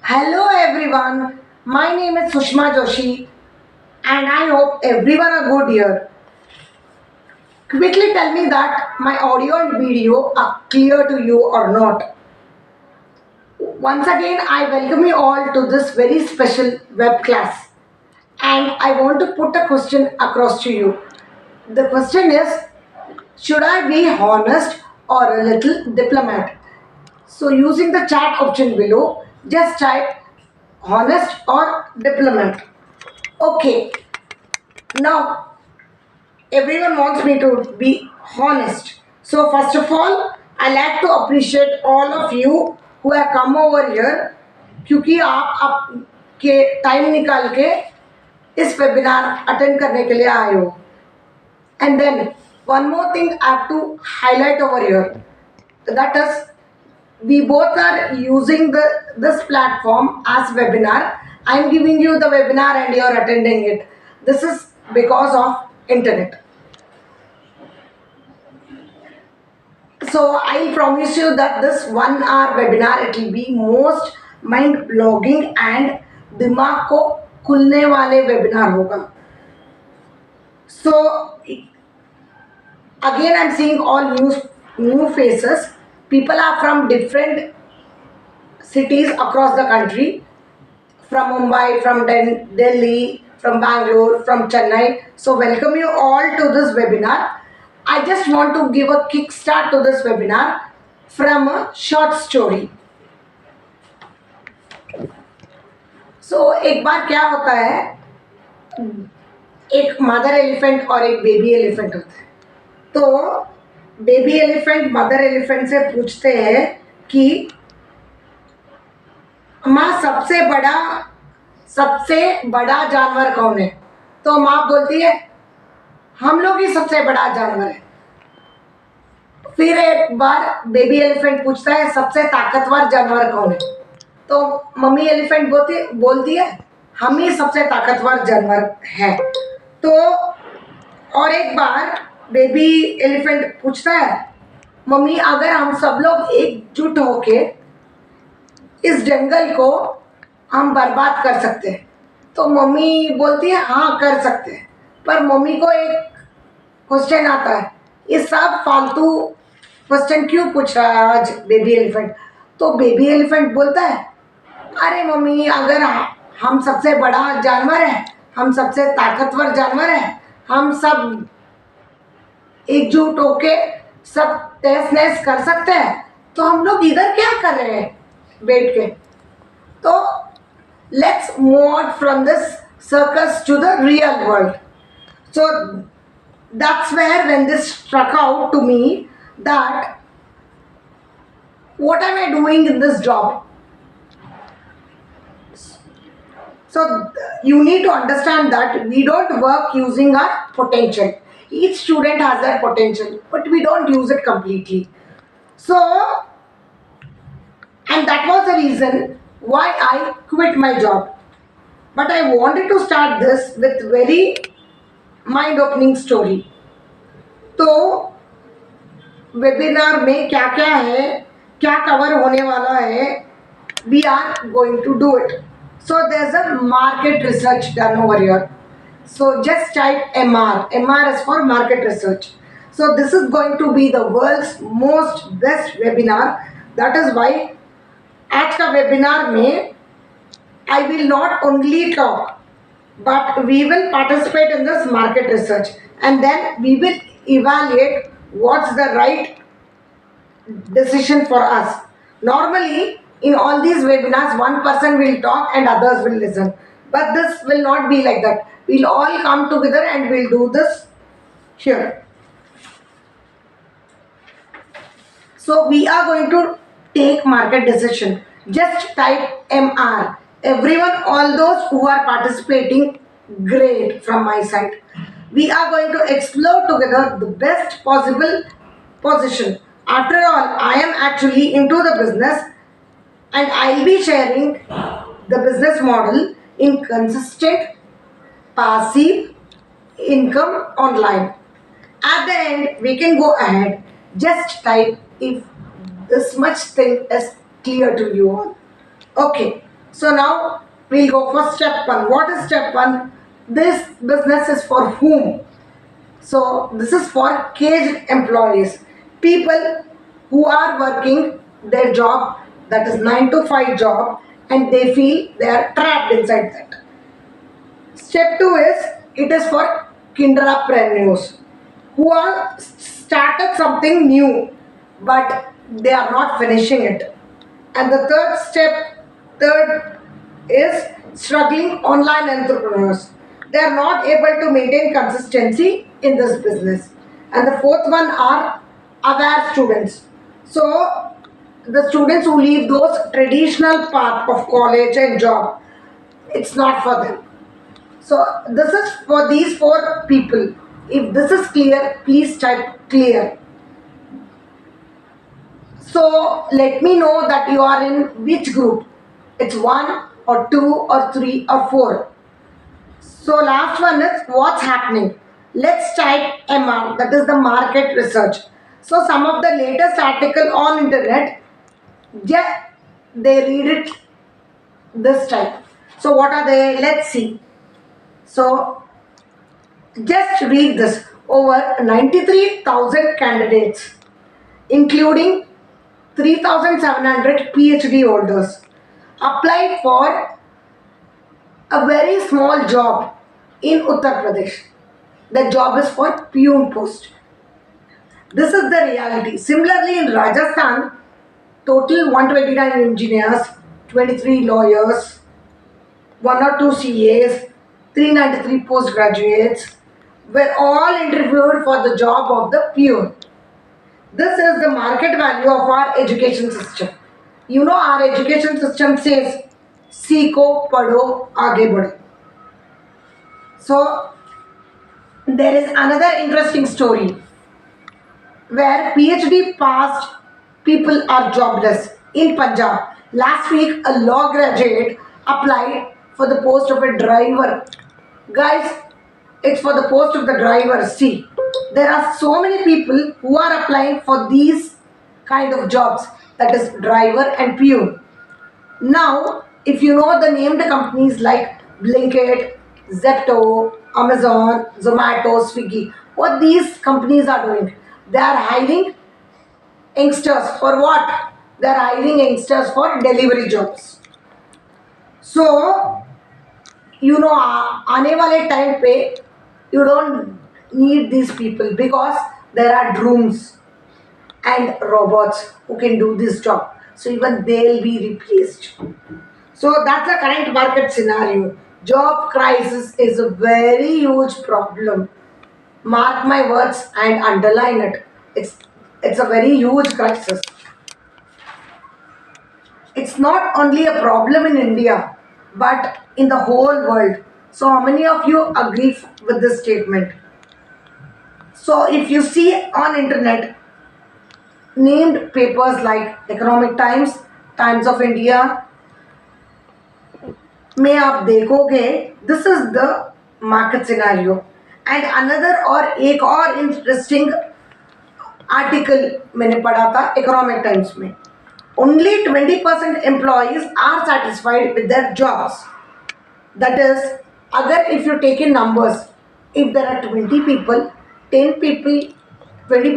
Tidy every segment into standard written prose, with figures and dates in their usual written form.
Hello everyone, my name is Sushma Joshi and I hope everyone are good here. Quickly tell me that my audio and video are clear to you or not. Once again, I welcome you all to this very special web class and I want to put a question across to you. The question is, should I be honest or a little diplomat? So using the chat option below, just type honest or diplomat. Okay, now everyone wants me to be honest. So first of all, I like to appreciate all of you who have come over here क्योंकि आप के time निकाल के इस webinar attend करने के लिए आए हो. And then one more thing I have to highlight over here. That is, we both are using this platform as webinar. I am giving you the webinar and you are attending it. This is because of internet. So I promise you that this 1 hour webinar, it will be most mind blogging and दिमाग को खुलने वाले webinar होगा. So again I'm seeing all new faces. People are from different cities across the country, from Mumbai, from Delhi, from Bangalore, from Chennai. So welcome you all to this webinar. I just want to give a kickstart to this webinar from a short story. So एक बार क्या होता है, एक mother elephant और एक baby elephant होता है. तो बेबी एलिफेंट मदर एलिफेंट से पूछते हैं कि माँ सबसे बड़ा जानवर कौन है. तो माँ बोलती है हम लोग ही सबसे बड़ा जानवर है. फिर एक बार बेबी एलिफेंट पूछता है सबसे ताकतवर जानवर कौन है. तो मम्मी एलिफेंट बोलती है हम ही सबसे ताकतवर जानवर है. तो और एक बार बेबी एलिफेंट पूछता है मम्मी अगर हम सब लोग एकजुट होके इस जंगल को हम बर्बाद कर सकते हैं. तो मम्मी बोलती है हाँ कर सकते हैं. पर मम्मी को एक क्वेश्चन आता है, ये सब फालतू क्वेश्चन क्यों पूछ रहा है आज बेबी एलिफेंट. तो बेबी एलिफेंट बोलता है अरे मम्मी अगर हम सबसे बड़ा जानवर है, हम सबसे ताकतवर जानवर है, हम सब एकजुट होके सब तहस नहस कर सकते हैं, तो हम लोग इधर क्या कर रहे हैं बैठ के. तो let's move out from this circus to the real world. So that's where when this struck out to me that what am I doing in this job. So you need to understand that we don't work using our potential. Each student has their potential, but we don't use it completely. So, and that was the reason why I quit my job. But I wanted to start this with very mind-opening story. तो webinar में क्या क्या है, क्या cover होने वाला है, we are going to do it. So there's a market research done over here. So just type MR. MR is for market research. So this is going to be the world's most best webinar. That is why आज का webinar में I will not only talk, but we will participate in this market research and then we will evaluate what's the right decision for us. Normally, in all these webinars, one person will talk and others will listen. But this will not be like that. We'll all come together and we'll do this here. So we are going to take market decision. Just type MR. Everyone, all those who are participating, great from my side. We are going to explore together the best possible position. After all, I am actually into the business and I'll be sharing the business model in consistent passive income online. At the end, we can go ahead. Just type if this much thing is clear to you all. Okay. So now we'll go for step one. What is step one? This business is for whom? So this is for caged employees, people who are working their job, that is 9 to 5 job, and they feel they are trapped inside that. Step two is it is for kinderpreneurs who are started something new, but they are not finishing it. And the third is struggling online entrepreneurs. They are not able to maintain consistency in this business. And the fourth one are aware students. So the students who leave those traditional path of college and job, it's not for them. So this is for these four people. If this is clear, please type clear. So let me know that you are in which group. It's 1 or 2 or 3 or 4. So last one is what's happening. Let's type MR, that is the market research. So some of the latest article on internet, yeah, they read it this type. So what are they? Let's see. So just read this. Over 93,000 candidates, including 3,700 PhD holders, applied for a very small job in Uttar Pradesh. The job is for peon post. This is the reality. Similarly, in Rajasthan, total 129 engineers, 23 lawyers, 1 or 2 CAs, 393 postgraduates were all interviewed for the job of the peon. This is the market value of our education system. You know, our education system says, सीखो पढ़ो आगे बढ़ो. So there is another interesting story where PhD passed people are jobless in Punjab. Last week, a law graduate applied for the post of a driver. Guys, it's for the post of the driver. See, there are so many people who are applying for these kind of jobs, that is driver and peon. Now, if you know the named companies like Blinkit, Zepto, Amazon, Zomato, Swiggy, what these companies are doing, they are hiring youngsters for what? They are hiring youngsters for delivery jobs. So, you know, आने वाले time पे you don't need these people because there are drones and robots who can do this job. So even they'll be replaced. So that's the current market scenario. Job crisis is a very huge problem. Mark my words and underline it. It's a very huge crisis. It's not only a problem in India, but in the whole world. So how many of you agree with this statement? So if you see on internet named papers like Economic Times, Times of India, में आप देखोगे this is the market scenario. And another और एक और interesting article मैंने पढ़ा था economic times में. only 20% employees are satisfied with their jobs. That is, अगर if you take in numbers, if there are 20 people, 10 people, 20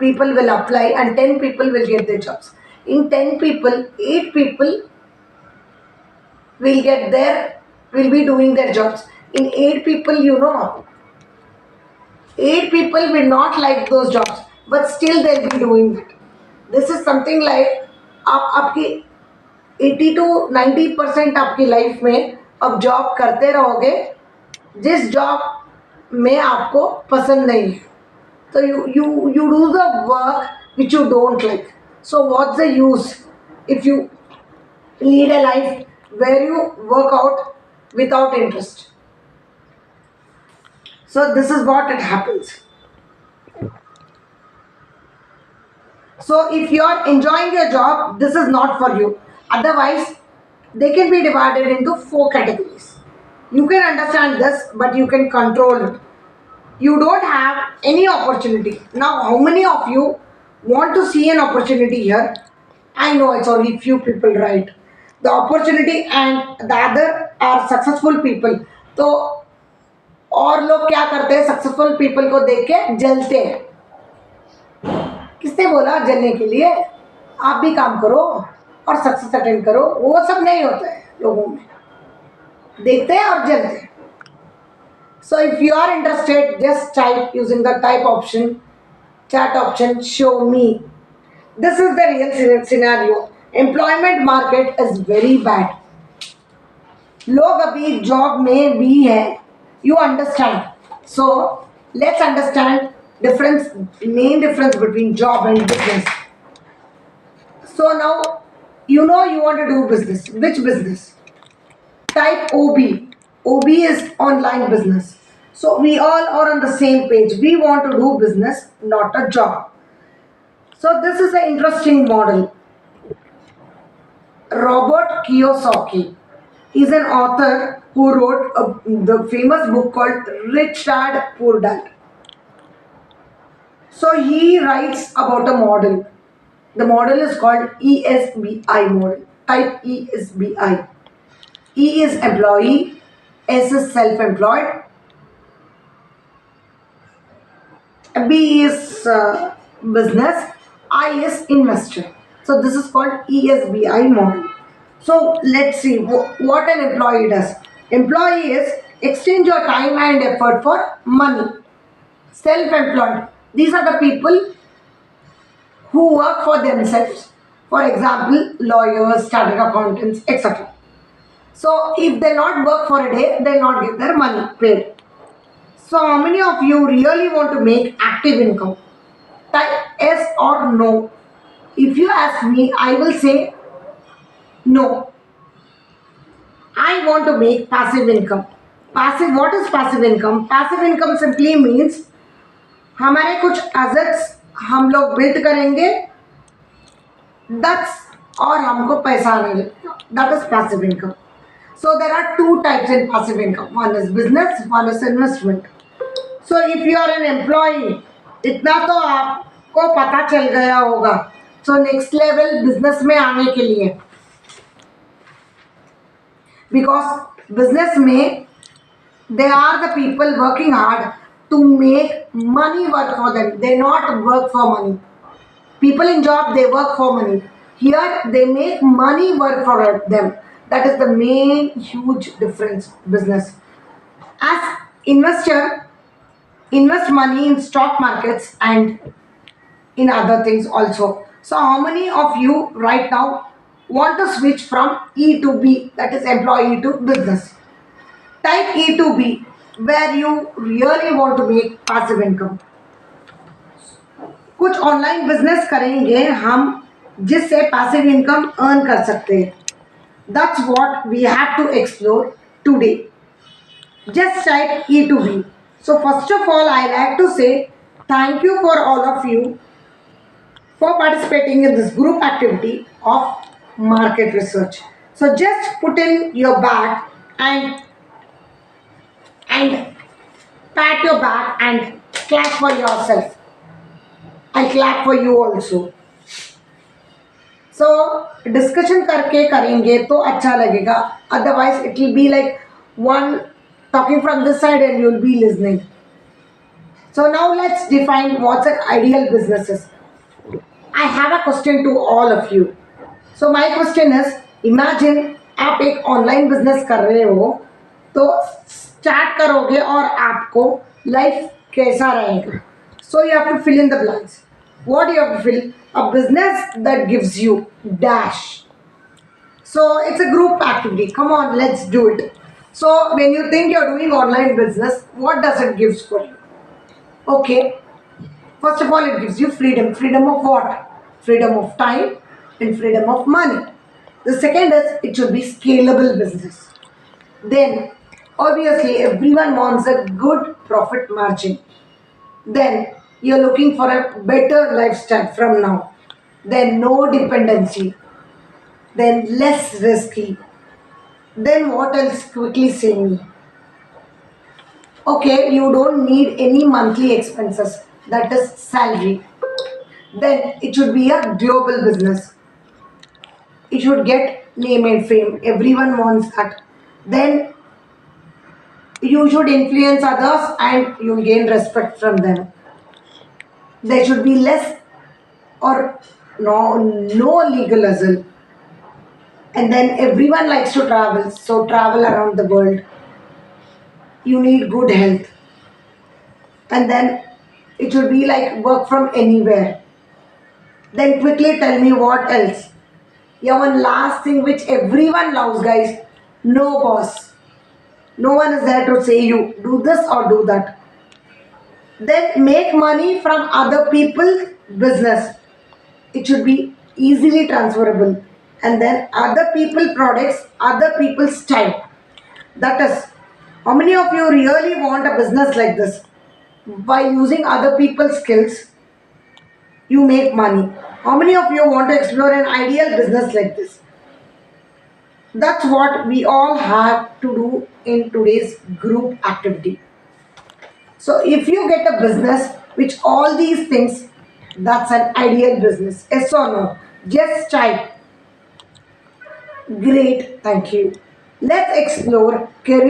people will apply and 10 people will get their jobs. In 10 people, 8 people will be doing their jobs. In 8 people, you know, 8 people will not like those jobs, but still they'll be doing it. This is something like आप आपकी 80 to 90% आपकी life में अब job करते रहोगे जिस job में आपको पसंद नहीं है. तो you do the work which you don't like. So what's the use if you lead a life where you work out without interest? So this is what it happens. So if you are enjoying your job, this is not for you. Otherwise, they can be divided into 4 categories. You can understand this, but you can control it. You don't have any opportunity. Now, how many of you want to see an opportunity here? I know it's only few people, right? the opportunity, and the other are successful people. तो और लोग क्या करते हैं, successful people को देख के जलते हैं. किसने बोला जलने के लिए? आप भी काम करो और सक्सेस अटेंड करो. वो सब नहीं होता है लोगों में, देखते हैं और जलते हैं. So if you are interested, just type using the type option, chat option, show me. This is the real scenario. Employment market is very bad. लोग अभी जॉब में भी हैं. You understand? So let's understand main difference between job and business. So now you know you want to do business. Which business? Type OB. OB is online business. So we all are on the same page. We want to do business, not a job. So this is an interesting model. Robert Kiyosaki is an author who wrote the famous book called Rich Dad Poor Dad. So he writes about a model. The model is called ESBI model. Type ESBI. E is employee, S is self-employed, B is business, I is investor. So this is called ESBI model. So let's see what an employee does. Employee is exchange your time and effort for money. Self-employed. These are the people who work for themselves. For example, lawyers, chartered accountants, etc. So if they not work for a day, they'll not get their money paid. So how many of you really want to make active income? Type yes or no. If you ask me, I will say no. I want to make passive income. Passive, what is passive income? Passive income simply means हमारे कुछ assets हम लोग build करेंगे, that's और हमको पैसा आने लगेगा. That is passive income. So there are two types in passive income. One is business, one is investment. So if you are an employee, इतना तो आपको पता चल गया होगा. So next level business में आने के लिए, because business में they are the people working hard to make money work for them. They not work for money. People in job, they work for money. Here they make money work for them. That is the main huge difference. Business, as investor, invest money in stock markets and in other things also. So how many of you right now want to switch from E to B, that is employee to business? Type E to B, where you really want to make passive income. कुछ online business करेंगे हम जिससे passive income earn कर सकते हैं. That's what we have to explore today. Just type E to B. So first of all, I like to say thank you for all of you for participating in this group activity of market research. So just put in your back and pat your back and clap for yourself. I'll clap for you also. So discussion करके करेंगे तो अच्छा लगेगा. Otherwise it will be like one talking from this side and you'll be listening. So now let's define what's an ideal businesses. I have a question to all of you. So my question is, imagine आप एक online business कर रहे हो, तो start करोगे और आपको life कैसा रहेगा? So you have to fill in the blanks. What do you have to fill? A business that gives you dash. So it's a group activity. Come on, let's do it. So when you think you're doing online business, what does it gives for you? Okay. First of all, it gives you freedom. Freedom of what? Freedom of time and freedom of money. The second is it should be scalable business. Then obviously everyone wants a good profit margin. Then you're looking for a better lifestyle from now. Then no dependency. Then less risky. Then what else? Quickly say me. Okay, you don't need any monthly expenses. That is salary. Then it should be a global business. It should get name and fame. Everyone wants that. Then you should influence others and you'll gain respect from them. There should be less or no legalism. And then everyone likes to travel, so travel around the world. You need good health. And then it should be like work from anywhere. Then quickly tell me what else. Yeah, one last thing which everyone loves, guys. No boss. No one is there to say you do this or do that. Then make money from other people's business. It should be easily transferable. And then other people products, other people's style. That is, how many of you really want a business like this? By using other people's skills, you make money. How many of you want to explore an ideal business like this? That's what we all have to do in today's group activity. So if you get a business which all these things, that's an ideal business. Yes or no? Just type. Great, thank you. Let's explore career